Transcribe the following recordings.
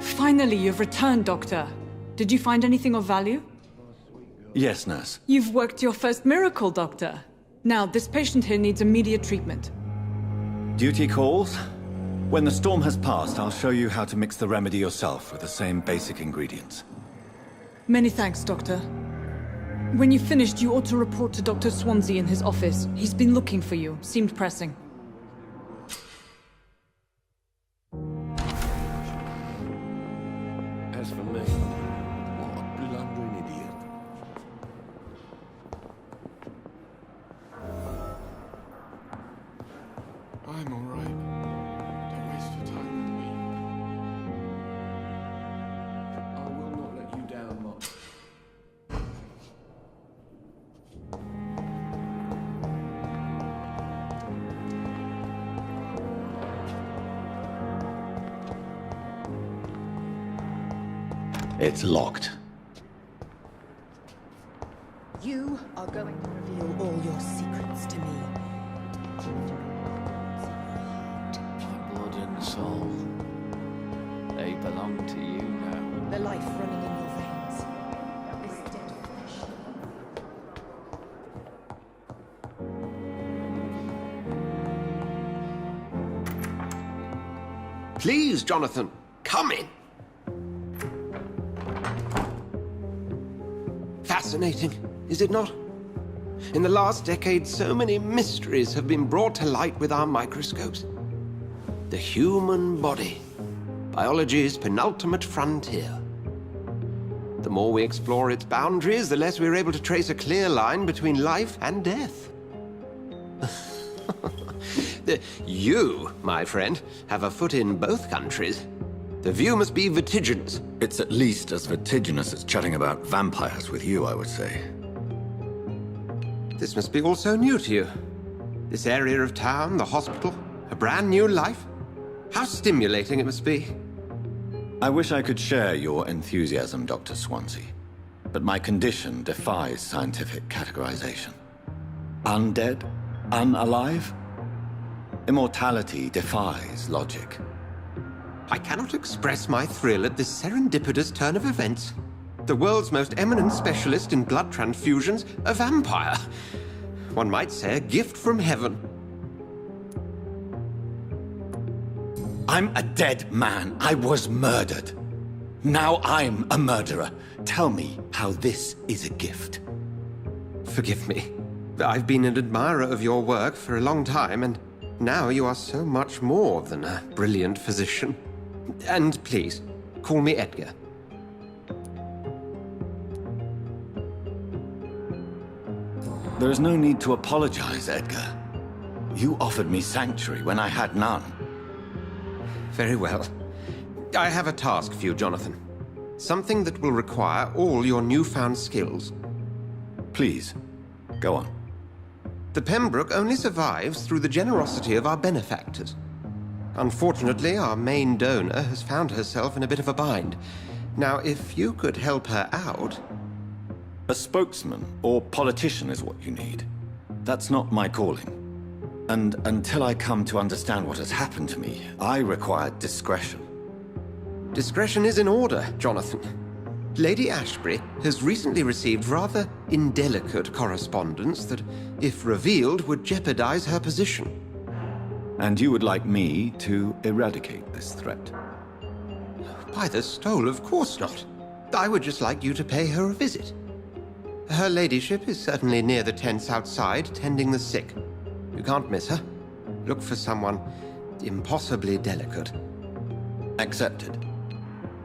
Finally, you've returned, Doctor. Did you find anything of value? Yes, nurse. You've worked your first miracle, Doctor. Now, this patient here needs immediate treatment. Duty calls? When the storm has passed, I'll show you how to mix the remedy yourself with the same basic ingredients. Many thanks, Doctor. When you've finished, you ought to report to Dr. Swansea in his office. He's been looking for you. Seemed pressing. As for me, what a blundering idiot. I'm all right. Don't waste your time with me. I will not let you down, Mom. It's locked. You are going to reveal all your secrets to me. My blood and soul, they belong to you now. The life running in your veins. This dead flesh. Please, Jonathan, come in. Fascinating, is it not? In the last decade, so many mysteries have been brought to light with our microscopes. The human body, biology's penultimate frontier. The more we explore its boundaries, the less we're able to trace a clear line between life and death. You, my friend, have a foot in both countries. The view must be vertiginous. It's at least as vertiginous as chatting about vampires with you, I would say. This must be all so new to you. This area of town, the hospital, a brand new life. How stimulating it must be. I wish I could share your enthusiasm, Dr. Swansea. But my condition defies scientific categorization. Undead? Unalive? Immortality defies logic. I cannot express my thrill at this serendipitous turn of events. The world's most eminent specialist in blood transfusions, a vampire. One might say a gift from heaven. I'm a dead man. I was murdered. Now I'm a murderer. Tell me how this is a gift. Forgive me. I've been an admirer of your work for a long time, and now you are so much more than a brilliant physician. And please, call me Edgar. There is no need to apologize, Edgar. You offered me sanctuary when I had none. Very well. I have a task for you, Jonathan. Something that will require all your newfound skills. Please, go on. The Pembroke only survives through the generosity of our benefactors. Unfortunately, our main donor has found herself in a bit of a bind. Now, if you could help her out... A spokesman or politician is what you need. That's not my calling. And until I come to understand what has happened to me, I require discretion. Discretion is in order, Jonathan. Lady Ashbury has recently received rather indelicate correspondence that, if revealed, would jeopardize her position. And you would like me to eradicate this threat? By the stole, of course not. I would just like you to pay her a visit. Her ladyship is certainly near the tents outside, tending the sick. You can't miss her. Look for someone impossibly delicate. Accepted.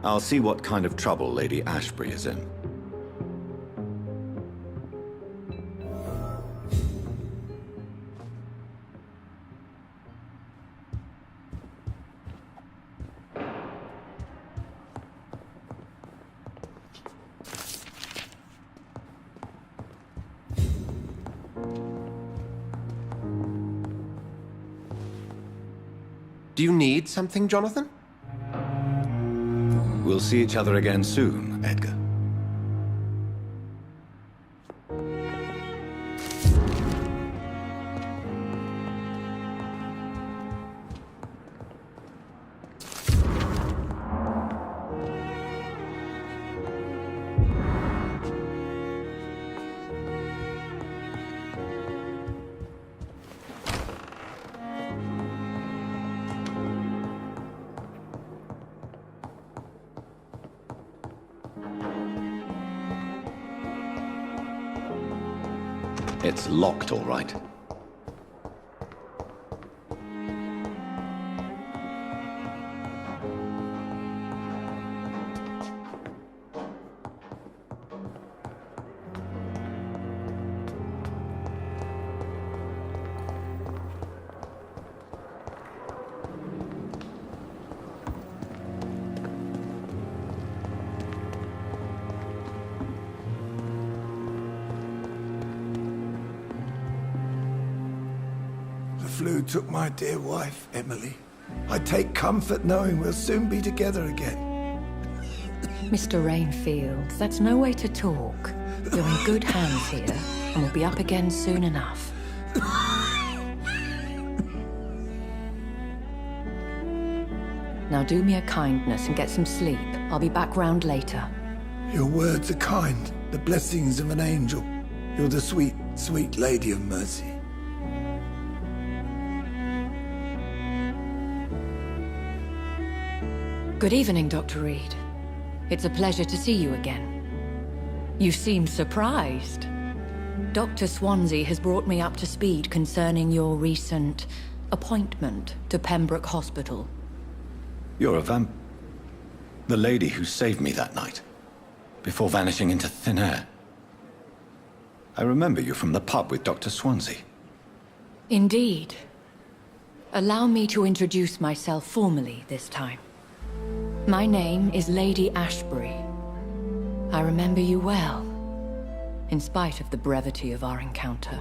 I'll see what kind of trouble Lady Ashbury is in. Do you need something, Jonathan? We'll see each other again soon, Edgar. It's locked, all right. The flu took my dear wife, Emily. I take comfort knowing we'll soon be together again. Mr. Rainfield, that's no way to talk. You're in good hands here, and we'll be up again soon enough. Now do me a kindness and get some sleep. I'll be back round later. Your words are kind, the blessings of an angel. You're the sweet, sweet Lady of Mercy. Good evening, Dr. Reed. It's a pleasure to see you again. You seem surprised. Dr. Swansea has brought me up to speed concerning your recent appointment to Pembroke Hospital. You're a the lady who saved me that night, before vanishing into thin air. I remember you from the pub with Dr. Swansea. Indeed. Allow me to introduce myself formally this time. My name is Lady Ashbury. I remember you well, in spite of the brevity of our encounter.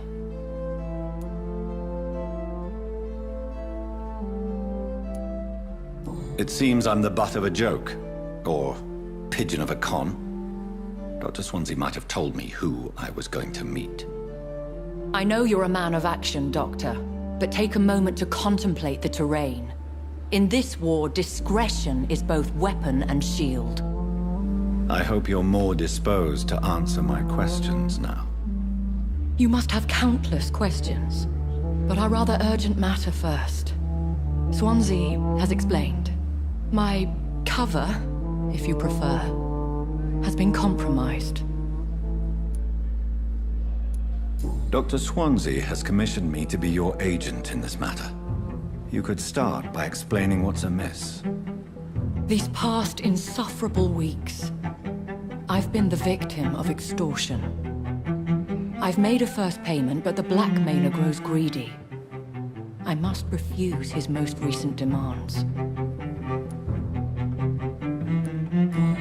It seems I'm the butt of a joke, or pigeon of a con. Dr. Swansea might have told me who I was going to meet. I know you're a man of action, Doctor, but take a moment to contemplate the terrain. In this war, discretion is both weapon and shield. I hope you're more disposed to answer my questions now. You must have countless questions, but our rather urgent matter first. Swansea has explained. My cover, if you prefer, has been compromised. Dr. Swansea has commissioned me to be your agent in this matter. You could start by explaining what's amiss. These past insufferable weeks, I've been the victim of extortion. I've made a first payment, but the blackmailer grows greedy. I must refuse his most recent demands.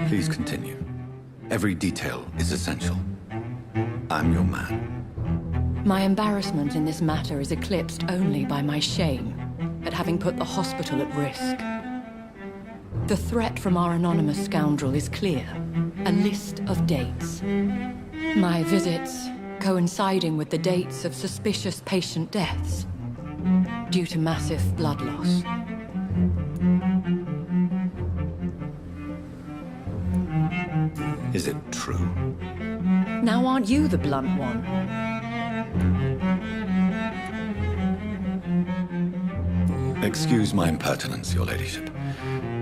Please continue. Every detail is essential. I'm your man. My embarrassment in this matter is eclipsed only by my shame at having put the hospital at risk. The threat from our anonymous scoundrel is clear. A list of dates. My visits coinciding with the dates of suspicious patient deaths due to massive blood loss. Is it true? Now aren't you the blunt one? Excuse my impertinence, your ladyship.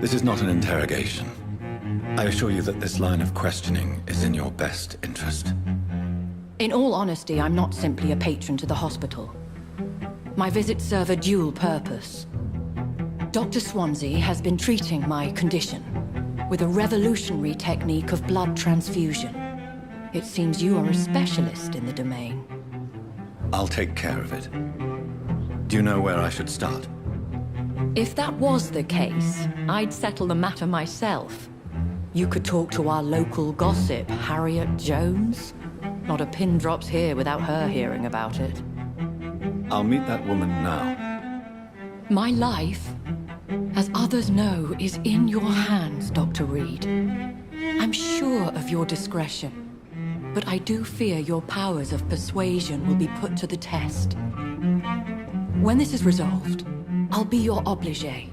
This is not an interrogation. I assure you that this line of questioning is in your best interest. In all honesty, I'm not simply a patron to the hospital. My visits serve a dual purpose. Dr. Swansea has been treating my condition with a revolutionary technique of blood transfusion. It seems you are a specialist in the domain. I'll take care of it. Do you know where I should start? If that was the case, I'd settle the matter myself. You could talk to our local gossip, Harriet Jones. Not a pin drops here without her hearing about it. I'll meet that woman now. My life, as others know, is in your hands, Dr. Reed. I'm sure of your discretion, but I do fear your powers of persuasion will be put to the test. When this is resolved, I'll be your obligé.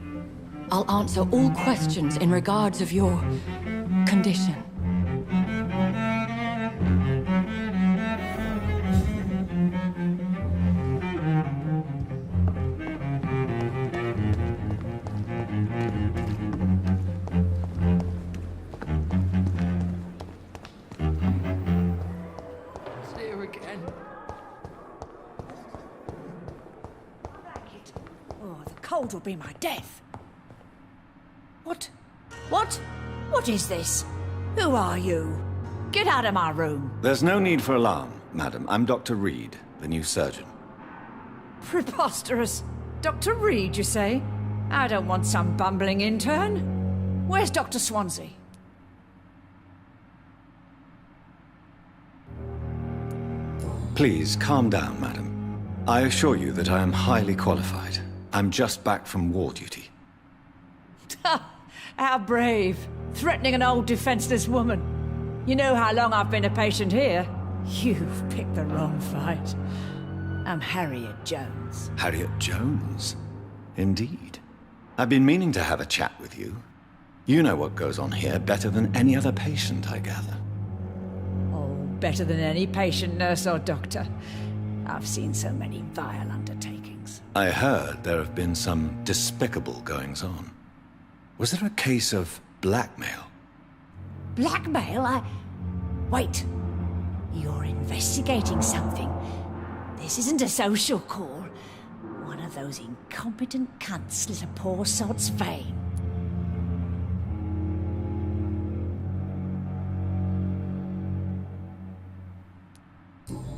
I'll answer all questions in regards of your condition. It's here again. Oh, the cold will be my death. What? What? What is this? Who are you? Get out of my room. There's no need for alarm, madam. I'm Dr. Reed, the new surgeon. Preposterous. Dr. Reed, you say? I don't want some bumbling intern. Where's Dr. Swansea? Please, calm down, madam. I assure you that I am highly qualified. I'm just back from war duty. How brave. Threatening an old defenseless woman. You know how long I've been a patient here? You've picked the wrong fight. I'm Harriet Jones. Harriet Jones? Indeed. I've been meaning to have a chat with you. You know what goes on here better than any other patient, I gather. Oh, better than any patient, nurse or doctor. I've seen so many vile undertakings. I heard there have been some despicable goings-on. Was there a case of blackmail? Blackmail? Wait. You're investigating something. This isn't a social call. One of those incompetent cunts slit a poor sod's vein.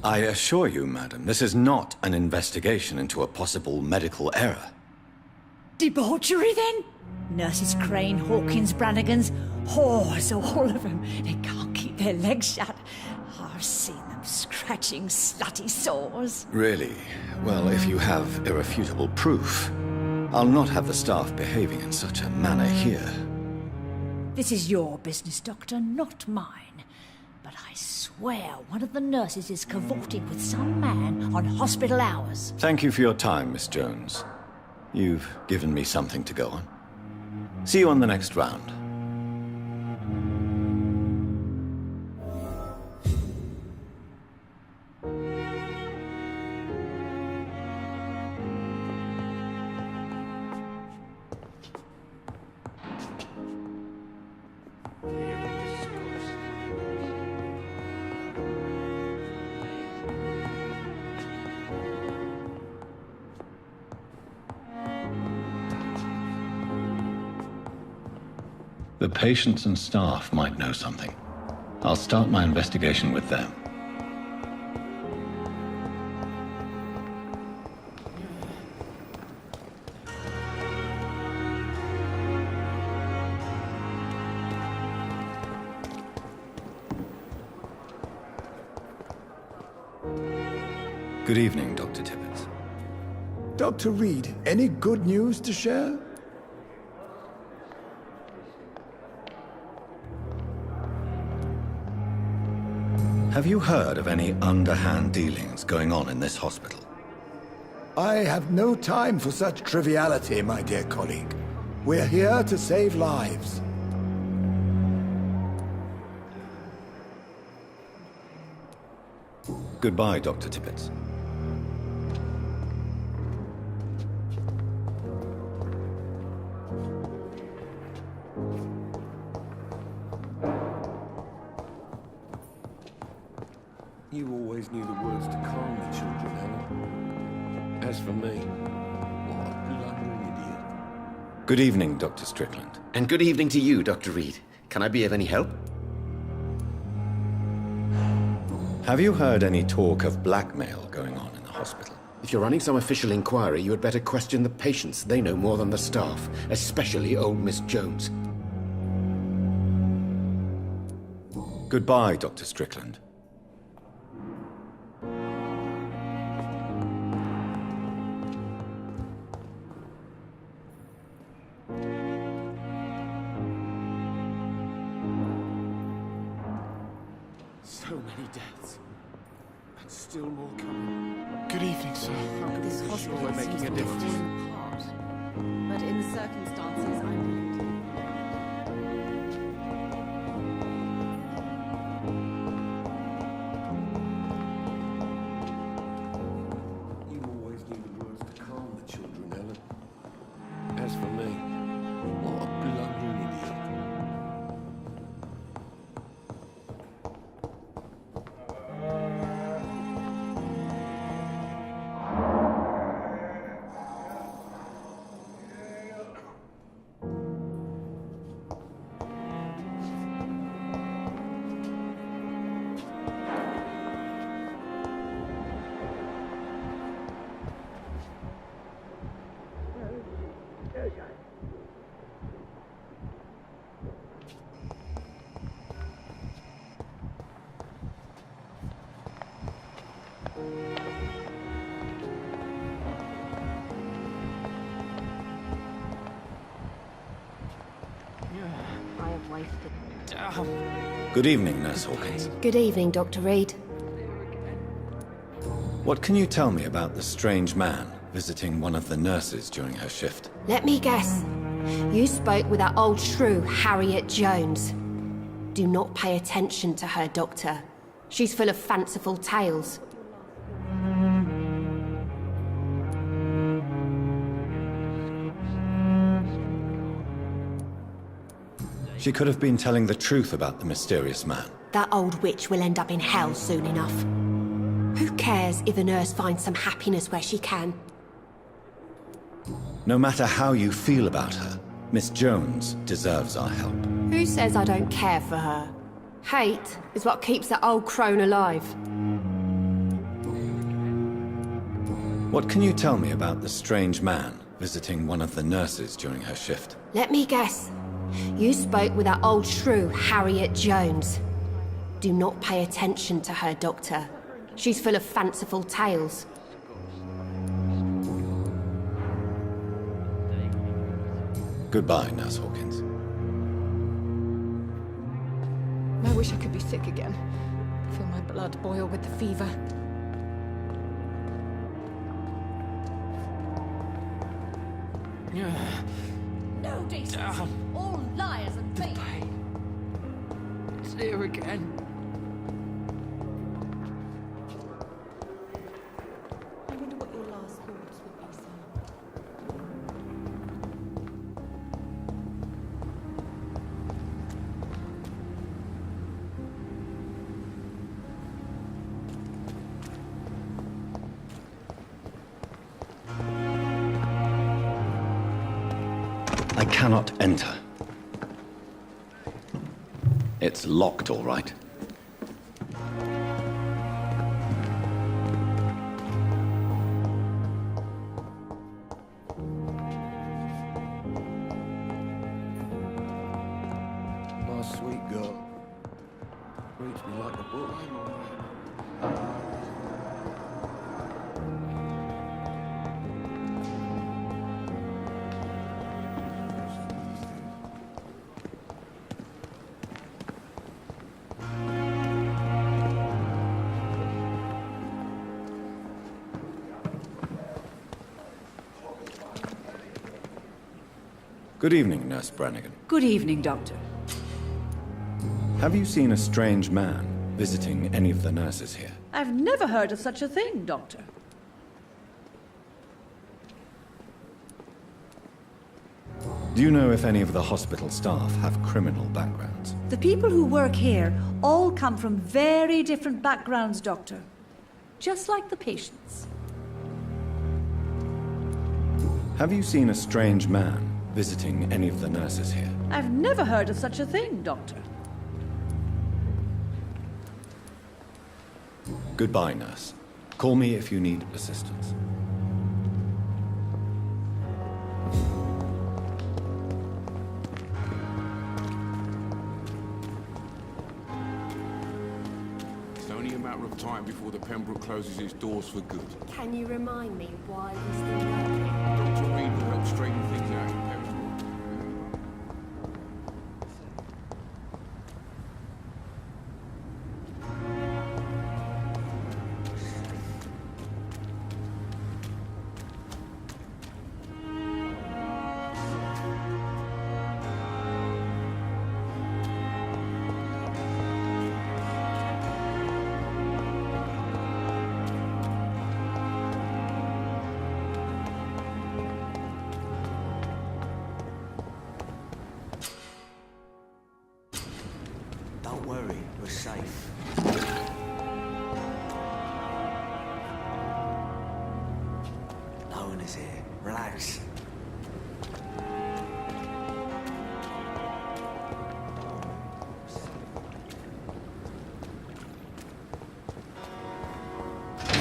I assure you, madam, this is not an investigation into a possible medical error. Debauchery, then? Nurses Crane, Hawkins, Brannigans, whores, all of them. They can't keep their legs shut. I've seen them scratching slutty sores. Really? Well, if you have irrefutable proof, I'll not have the staff behaving in such a manner here. This is your business, Doctor, not mine. But I swear one of the nurses is cavorting with some man on hospital hours. Thank you for your time, Miss Jones. You've given me something to go on. See you on the next round. The patients and staff might know something. I'll start my investigation with them. Good evening, Dr. Tippett. Dr. Reed, any good news to share? Have you heard of any underhand dealings going on in this hospital? I have no time for such triviality, my dear colleague. We're here to save lives. Goodbye, Dr. Tippett. You always knew the words to calm the children, Helen. As for me, what a blundering idiot. Good evening, Dr. Strickland. And good evening to you, Dr. Reed. Can I be of any help? Have you heard any talk of blackmail going on in the hospital? If you're running some official inquiry, you had better question the patients. They know more than the staff, especially old Miss Jones. Goodbye, Dr. Strickland. So many deaths. And still more coming. Good evening, sir. This Sure hospital we're making seems a to be difference. falling apart. But in the circumstances, I'm willing to. You always knew the words to calm the children, Helen. As for me, what a blundering idiot. I have wasted. Good evening, Nurse Hawkins. Good evening, Dr. Reed. What can you tell me about the strange man visiting one of the nurses during her shift? Let me guess. You spoke with that old shrew, Harriet Jones. Do not pay attention to her, Doctor. She's full of fanciful tales. She could have been telling the truth about the mysterious man. That old witch will end up in hell soon enough. Who cares if a nurse finds some happiness where she can? No matter how you feel about her, Miss Jones deserves our help. Who says I don't care for her? Hate is what keeps that old crone alive. What can you tell me about the strange man visiting one of the nurses during her shift? Let me guess. You spoke with that old shrew, Harriet Jones. Do not pay attention to her, Doctor. She's full of fanciful tales. Goodbye, Nurse Hawkins. I wish I could be sick again. Feel my blood boil with the fever. No decency. All liars and fake. It's here again. I wonder what your last thoughts would be, sir. I cannot enter. It's locked, all right. My sweet girl. Reads me like a book. Good evening, Nurse Brannigan. Good evening, Doctor. Have you seen a strange man visiting any of the nurses here? I've never heard of such a thing, Doctor. Do you know if any of the hospital staff have criminal backgrounds? The people who work here all come from very different backgrounds, Doctor. Just like the patients. Have you seen a strange man visiting any of the nurses here? I've never heard of such a thing, Doctor. Goodbye, nurse. Call me if you need assistance. It's only a matter of time before the Pembroke closes its doors for good. Can you remind me why we're still working? Dr. Reed will help straighten things out in Pembroke. Don't worry, we're safe. No one is here. Relax.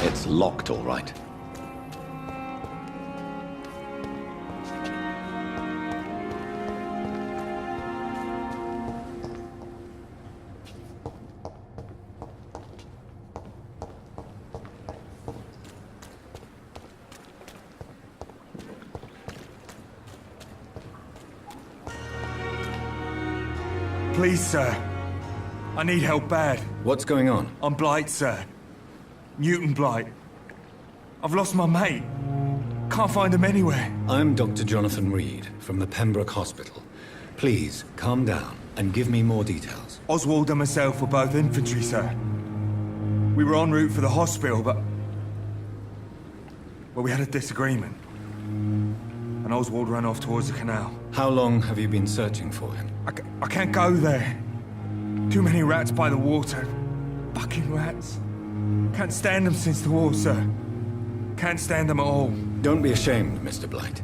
It's locked, all right. Please, sir. I need help bad. What's going on? I'm Blight, sir. Newton Blight. I've lost my mate. Can't find him anywhere. I'm Dr. Jonathan Reed from the Pembroke Hospital. Please, calm down and give me more details. Oswald and myself were both infantry, sir. We were en route for the hospital, but... well, we had a disagreement. And Oswald ran off towards the canal. How long have you been searching for him? I can't go there. Too many rats by the water. Fucking rats. Can't stand them since the war, sir. Can't stand them at all. Don't be ashamed, Mr. Blight.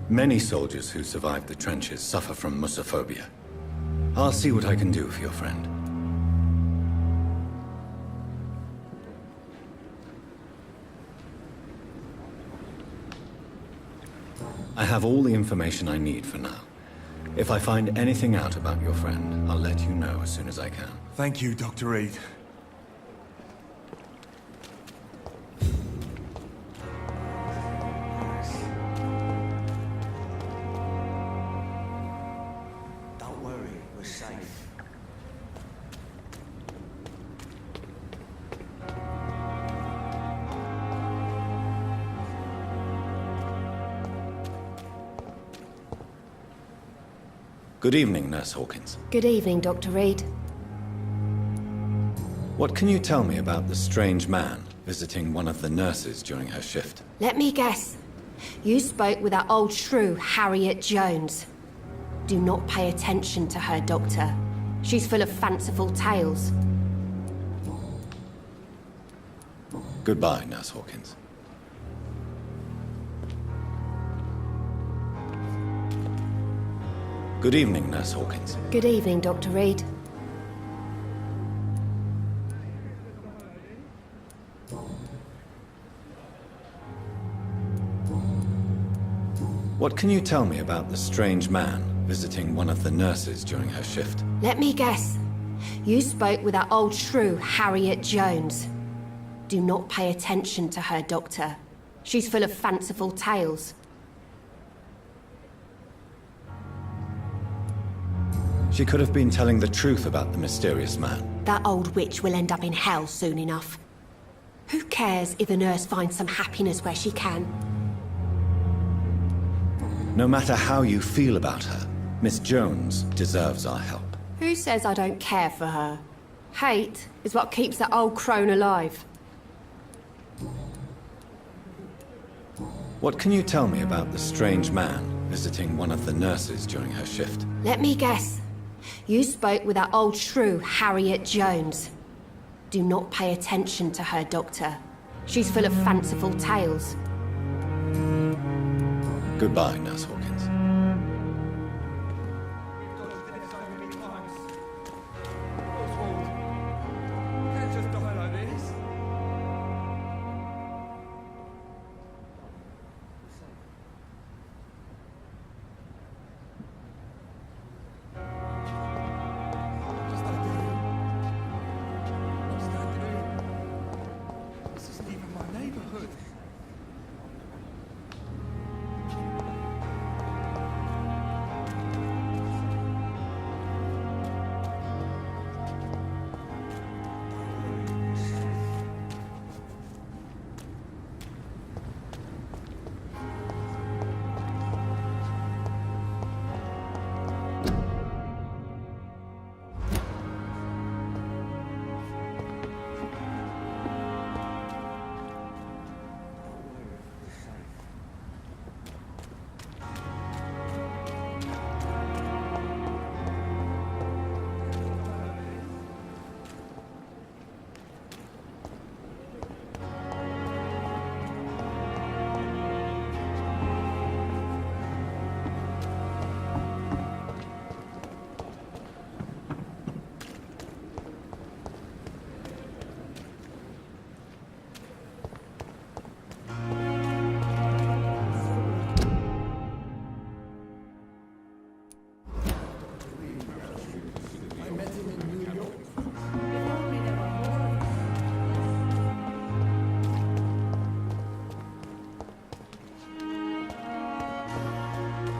Many soldiers who survived the trenches suffer from musophobia. I'll see what I can do for your friend. I have all the information I need for now. If I find anything out about your friend, I'll let you know as soon as I can. Thank you, Dr. Reed. Don't worry, we're safe. Good evening, Nurse Hawkins. Good evening, Dr. Reed. What can you tell me about the strange man visiting one of the nurses during her shift? Let me guess. You spoke with that old shrew, Harriet Jones. Do not pay attention to her, Doctor. She's full of fanciful tales. Goodbye, Nurse Hawkins. Good evening, Nurse Hawkins. Good evening, Dr. Reed. What can you tell me about the strange man visiting one of the nurses during her shift? Let me guess. You spoke with that old shrew, Harriet Jones. Do not pay attention to her, Doctor. She's full of fanciful tales. She could have been telling the truth about the mysterious man. That old witch will end up in hell soon enough. Who cares if a nurse finds some happiness where she can? No matter how you feel about her, Miss Jones deserves our help. Who says I don't care for her? Hate is what keeps that old crone alive. What can you tell me about the strange man visiting one of the nurses during her shift. Let me guess. You spoke with that old shrew, Harriet Jones. Do not pay attention to her, Doctor. She's full of fanciful tales. Goodbye, Nurse Hawkins. Can't just die like this. What's that doing? What's that doing? This isn't even my neighborhood.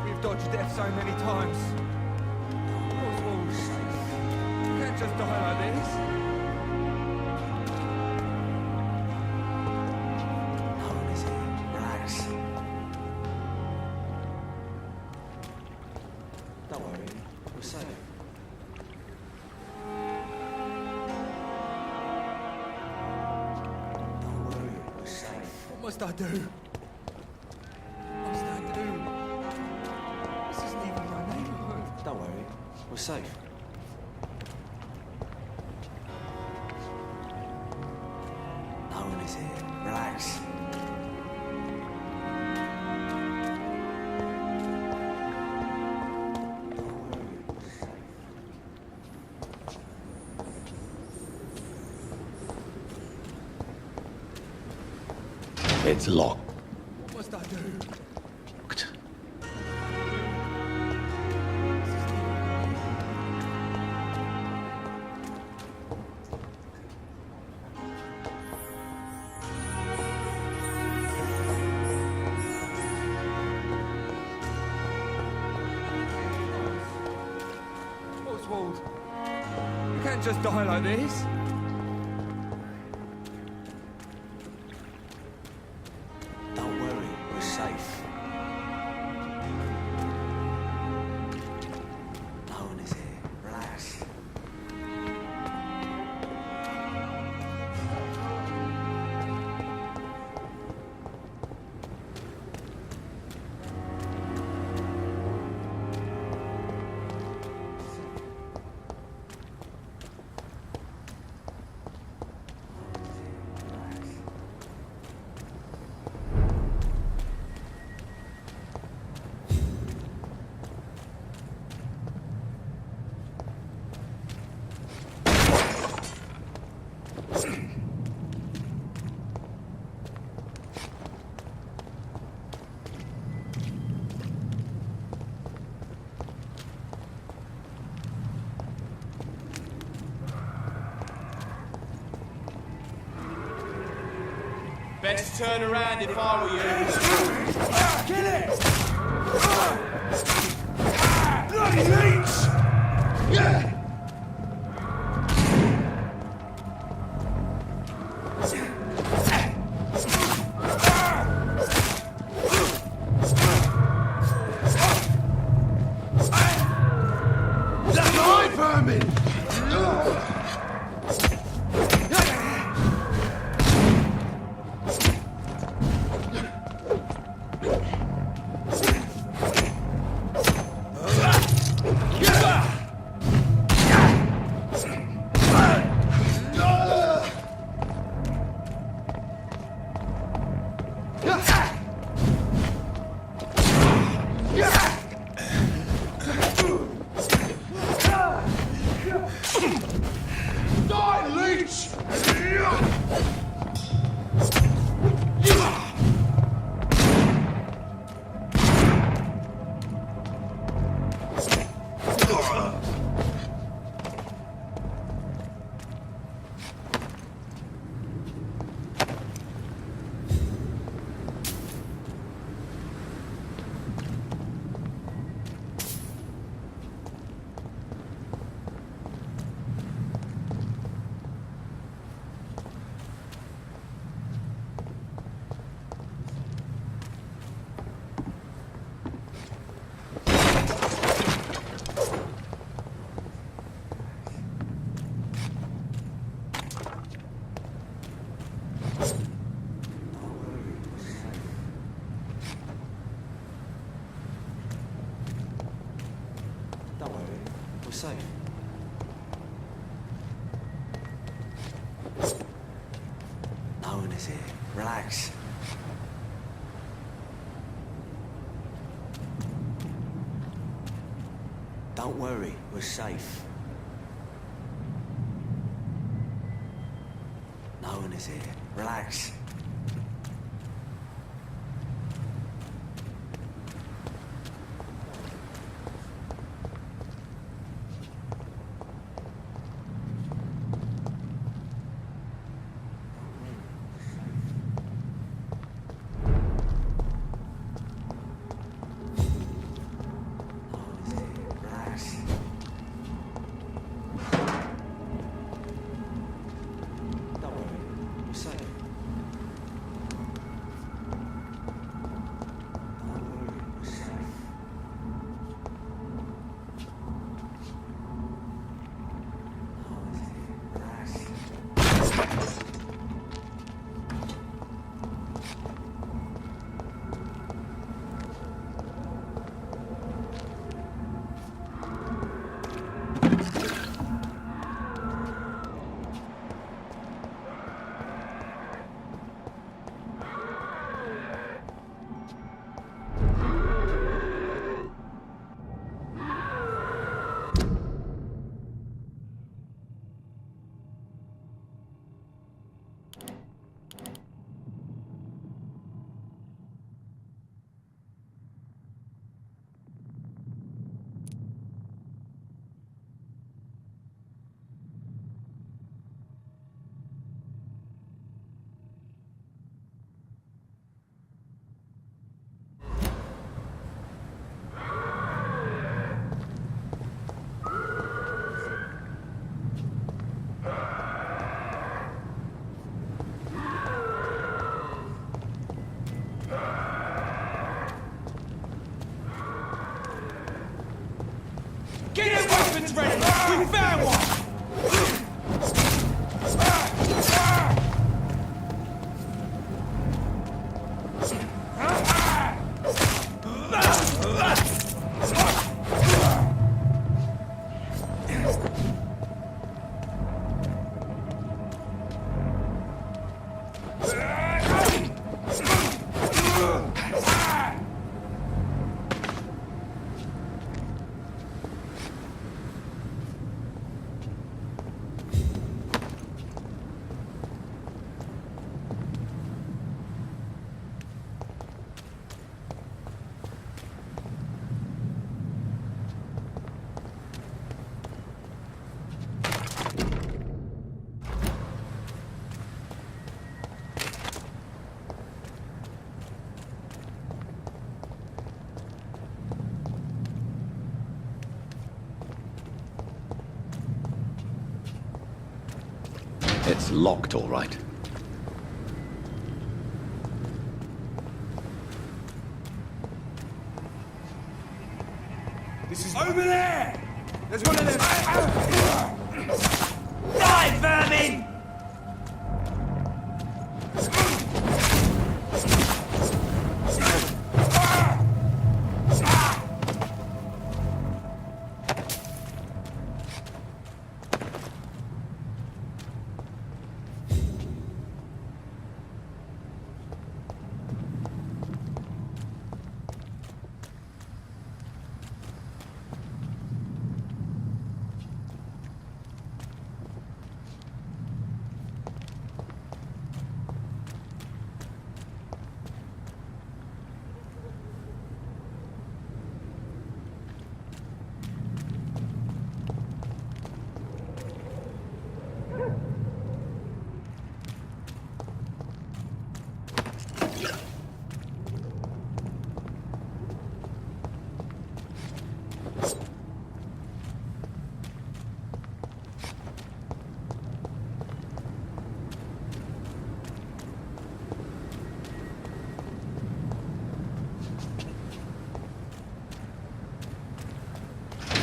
We've dodged death so many times. Oswald, you can't just die like this. No one is here. Relax. Don't worry, we're safe. Don't worry, we're safe. What must I do? What must I do? This isn't even my neighborhood. Don't worry, we're safe. No one is here. Relax. It's locked. What must I do? Oswald, you can't just die like this. Don't worry, we're safe. No one is here. Relax. Best turn around if I were you. Kill it! Bloody leech! Yeah! That eye vermin! Don't worry, we're safe. No one is here. Relax. Don't worry, we're safe. No one is here. Relax. Get your weapons ready! We found one! It's locked, all right. This is over there! There's one of them! Die, vermin!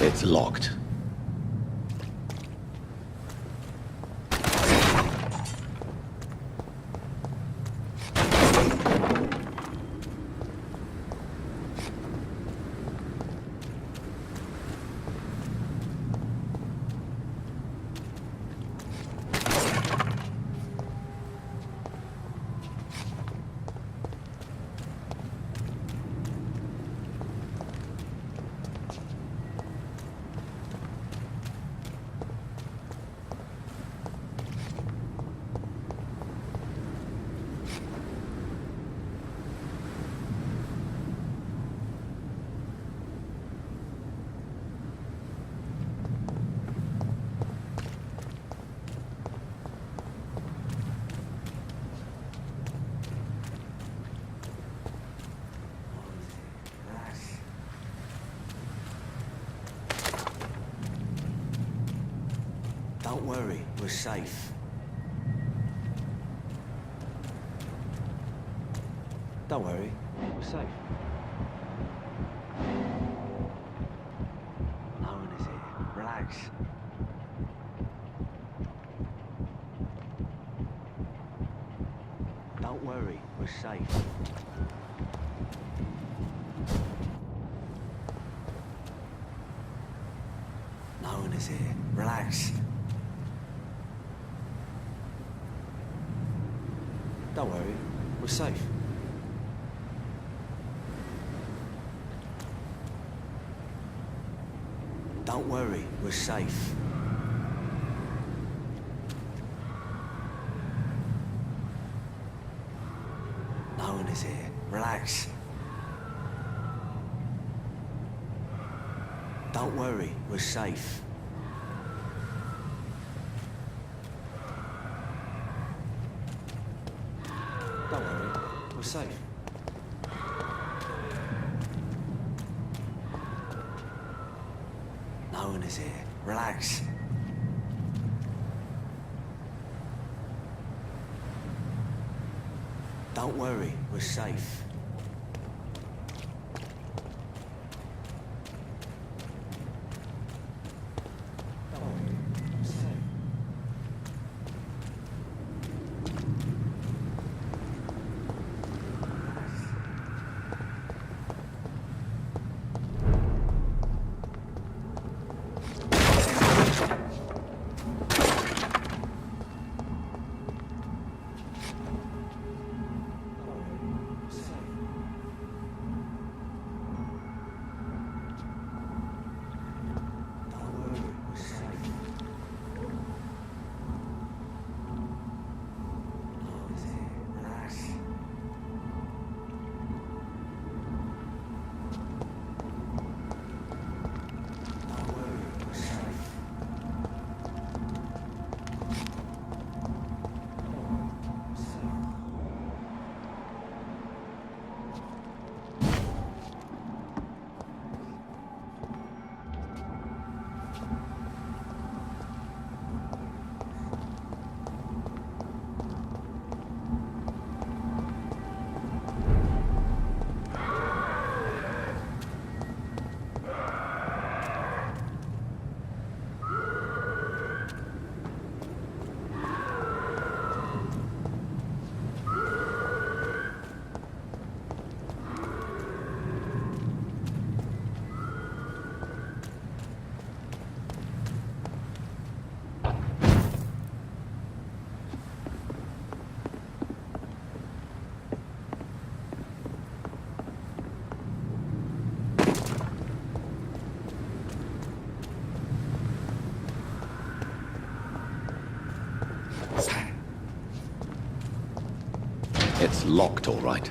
It's locked. Don't worry, we're safe. Don't worry, we're safe. No one is here. Relax. Don't worry, we're safe. No one is here. Relax. Don't worry, we're safe. Don't worry, we're safe. No one is here. Relax. Don't worry, we're safe. Don't worry, we're safe. No one is here. Relax. Don't worry, we're safe. It's locked, all right.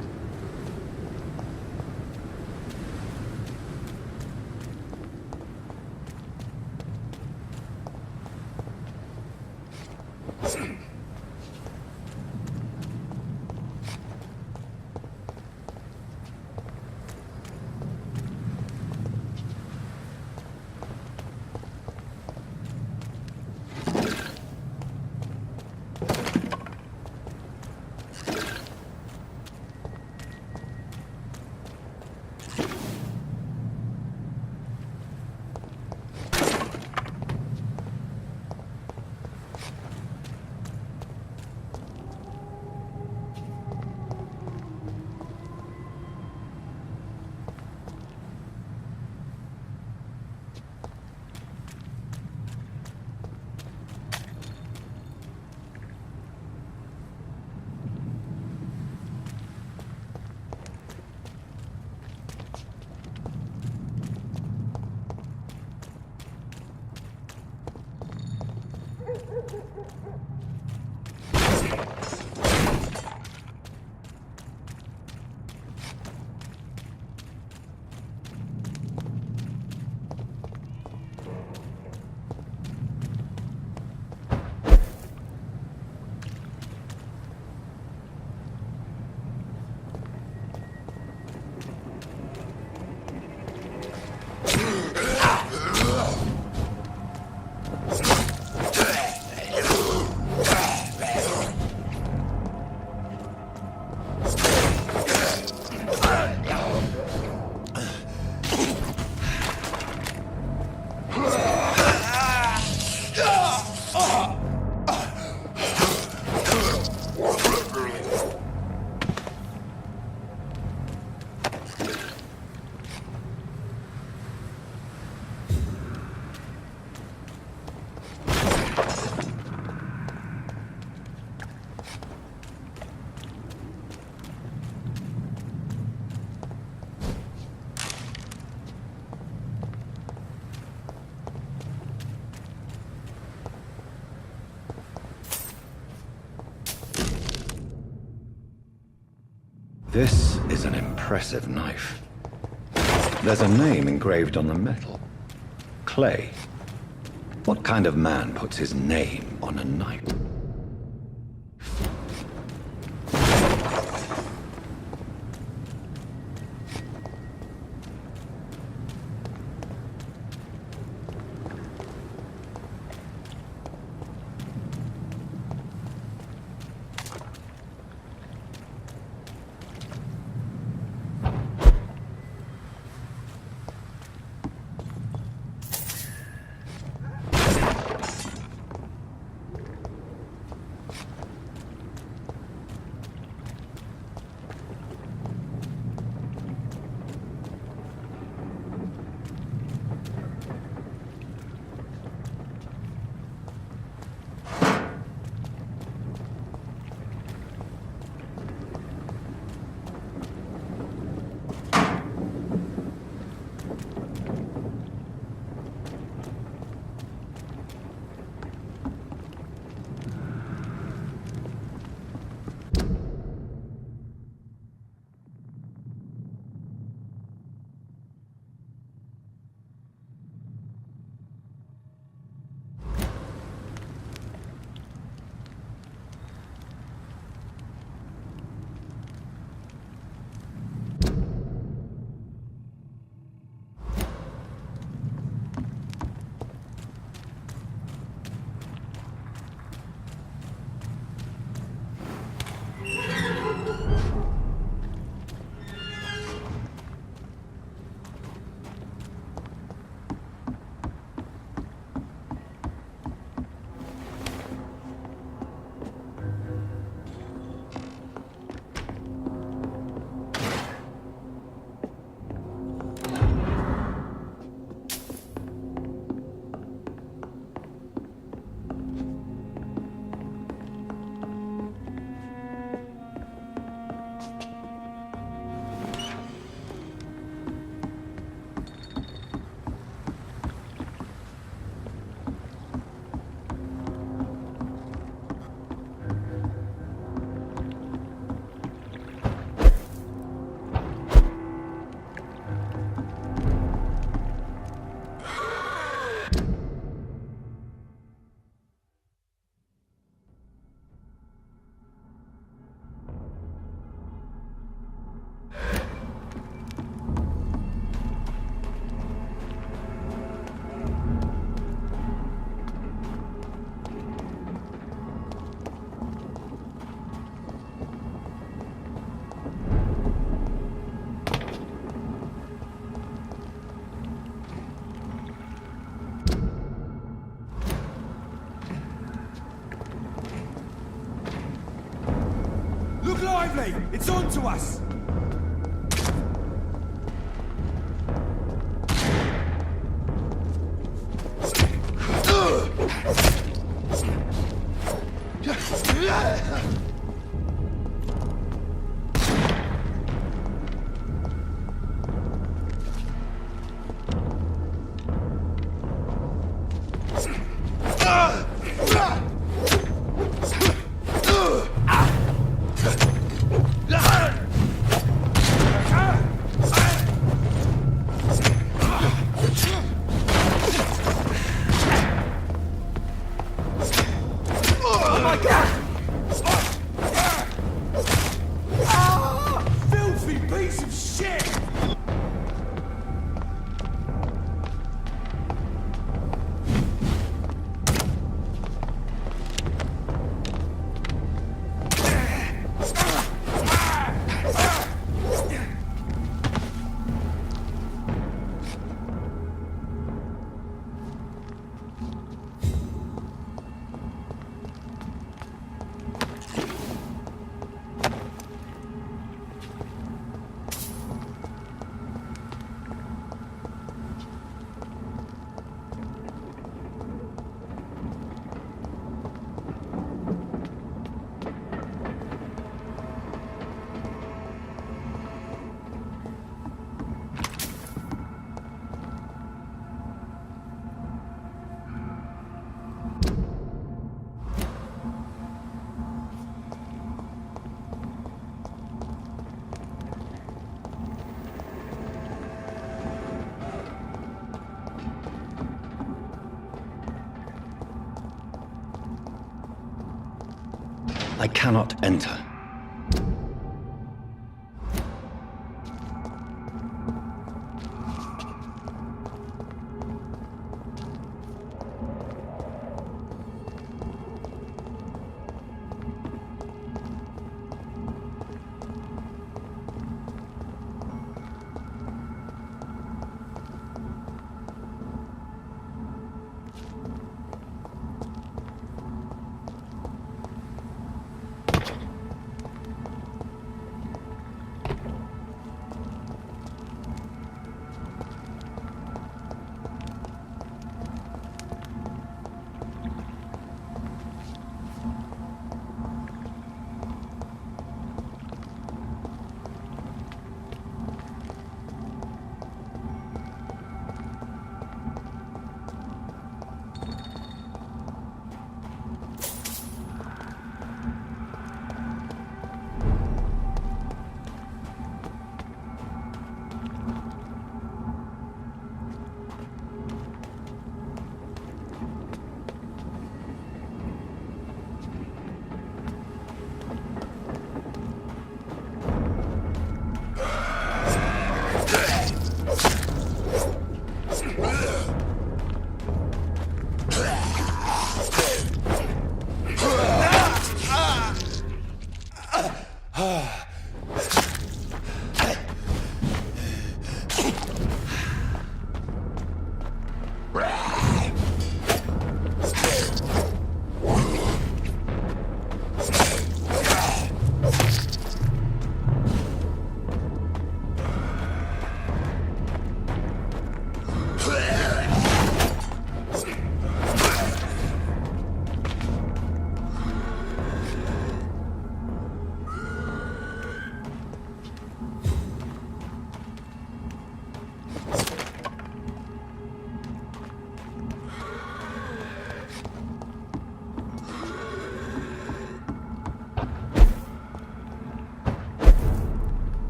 This is an impressive knife. There's a name engraved on the metal. Clay. What kind of man puts his name on a knife? Look lively! It's on to us! I cannot enter.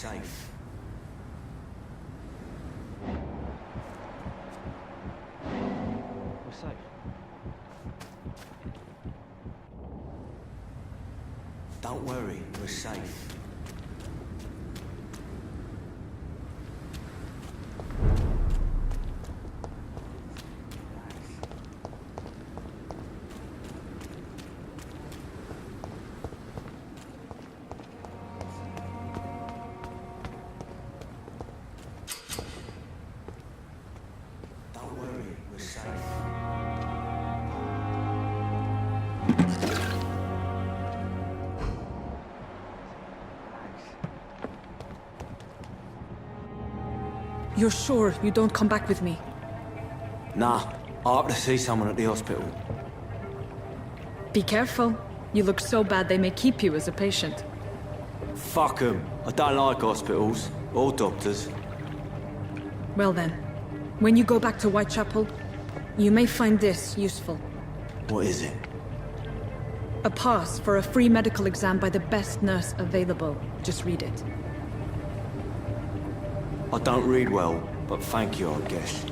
safe. We're safe. Don't worry, we're safe. Don't worry, we're safe. You're sure you don't come back with me? Nah, I have to see someone at the hospital. Be careful. You look so bad they may keep you as a patient. Fuck 'em. I don't like hospitals or doctors. Well then, when you go back to Whitechapel, you may find this useful. What is it? A pass for a free medical exam by the best nurse available. Just read it. I don't read well, but thank you, I guess.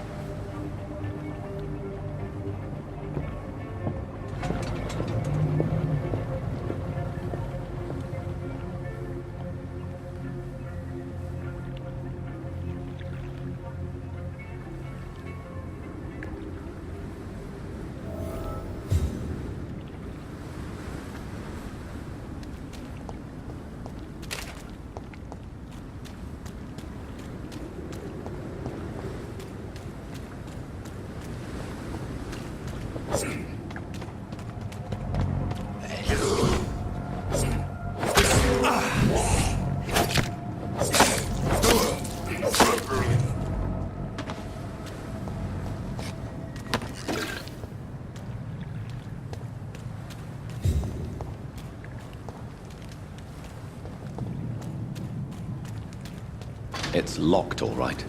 It's locked, all right.